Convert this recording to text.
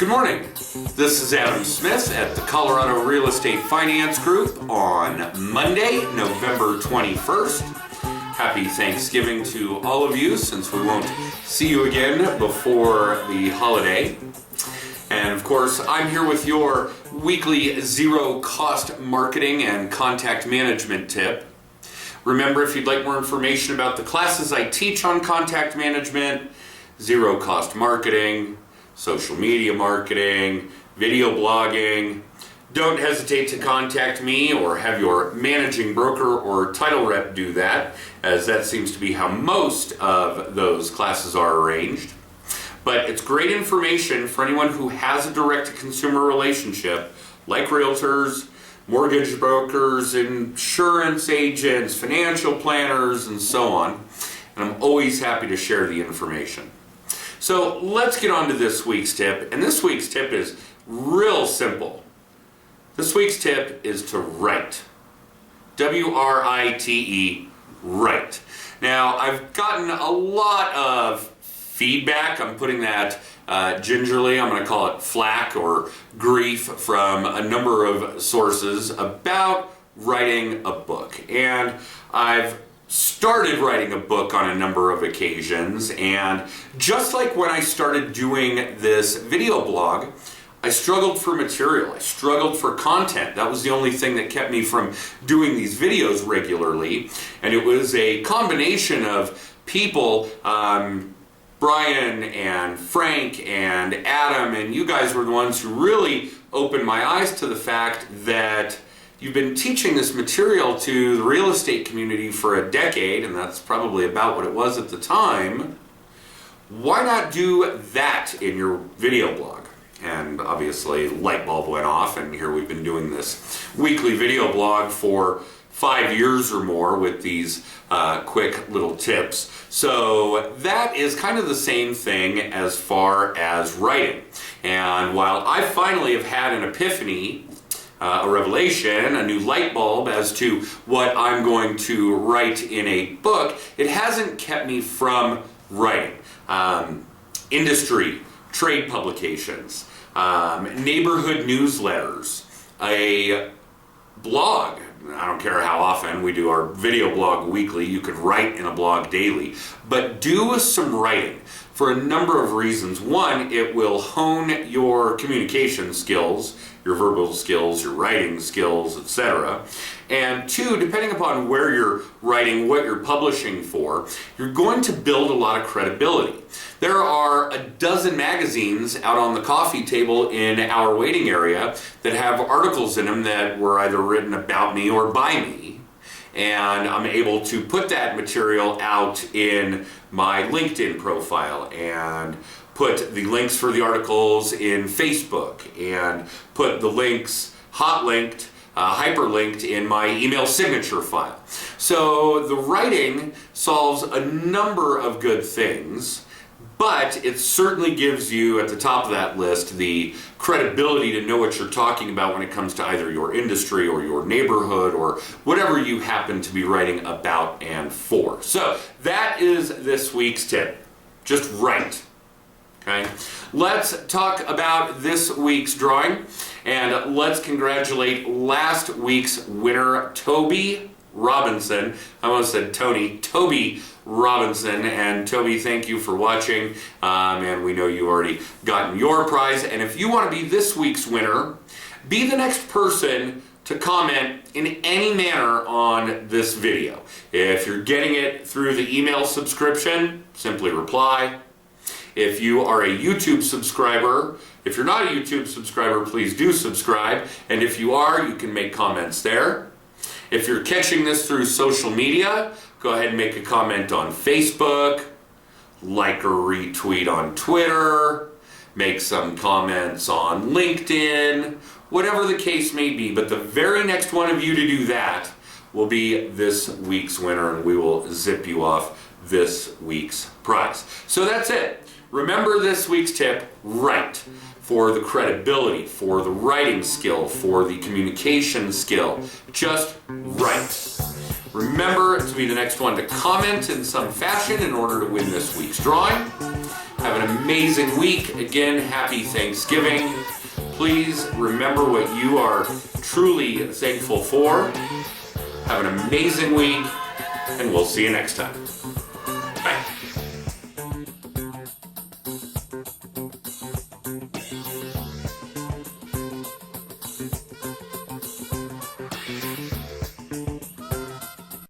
Good morning. This is Adam Smith at the Colorado Real Estate Finance Group on Monday, November 21st. Happy Thanksgiving to all of you, since we won't see you again before the holiday. And of course, I'm here with your weekly zero-cost marketing and contact management tip. Remember, if you'd like more information about the classes I teach on contact management, zero-cost marketing, social media marketing, video blogging, don't hesitate to contact me or have your managing broker or title rep do that, as that seems to be how most of those classes are arranged. But it's great information for anyone who has a direct-to-consumer relationship, like realtors, mortgage brokers, insurance agents, financial planners, and so on. And I'm always happy to share the information. So let's get on to this week's tip. And this week's tip is real simple. This week's tip is to write. W-R-I-T-E, write. Now, I've gotten a lot of feedback. I'm putting that gingerly. I'm going to call it flack or grief from a number of sources about writing a book. And I've started writing a book on a number of occasions, and just like when I started doing this video blog, I struggled for material. I struggled for content. That was the only thing that kept me from doing these videos regularly, and it was a combination of people, Brian and Frank and Adam, and you guys were the ones who really opened my eyes to the fact that you've been teaching this material to the real estate community for a decade, and that's probably about what it was at the time. Why not do that in your video blog? And obviously, light bulb went off, and here we've been doing this weekly video blog for 5 years or more with these quick little tips. So that is kind of the same thing as far as writing. And while I finally have had an epiphany, a revelation, a new light bulb as to what I'm going to write in a book, it hasn't kept me from writing. Industry, trade publications, neighborhood newsletters, a blog. I don't care how often we do our video blog weekly. You could write in a blog daily, but do some writing for a number of reasons. One, it will hone your communication skills, your verbal skills, your writing skills, etc. And two, depending upon where you're writing, what you're publishing for, you're going to build a lot of credibility. There are a dozen magazines out on the coffee table in our waiting area that have articles in them that were either written about me or by me. And I'm able to put that material out in my LinkedIn profile and put the links for the articles in Facebook and put the links hot linked, hyperlinked in my email signature file. So the writing solves a number of good things, but it certainly gives you at the top of that list the credibility to know what you're talking about when it comes to either your industry or your neighborhood or whatever you happen to be writing about and for. So that is this week's tip. Just write. Okay? Let's talk about this week's drawing, and let's congratulate last week's winner, Toby Robinson. I almost said Tony. Toby Robinson. And Toby, thank you for watching, and we know you already gotten your prize. And if you want to be this week's winner, be the next person to comment in any manner on this video. If you're getting it through the email subscription, simply reply. If you are a YouTube subscriber, if you're not a YouTube subscriber, please do subscribe. And if you are, you can make comments there. If you're catching this through social media, go ahead and make a comment on Facebook, like or retweet on Twitter, make some comments on LinkedIn, whatever the case may be. But the very next one of you to do that will be this week's winner, and we will zip you off this week's prize. So that's it. Remember this week's tip, write, for the credibility, for the writing skill, for the communication skill. Just write. Remember to be the next one to comment in some fashion in order to win this week's drawing. Have an amazing week. Again, happy Thanksgiving. Please remember what you are truly thankful for. Have an amazing week, and we'll see you next time.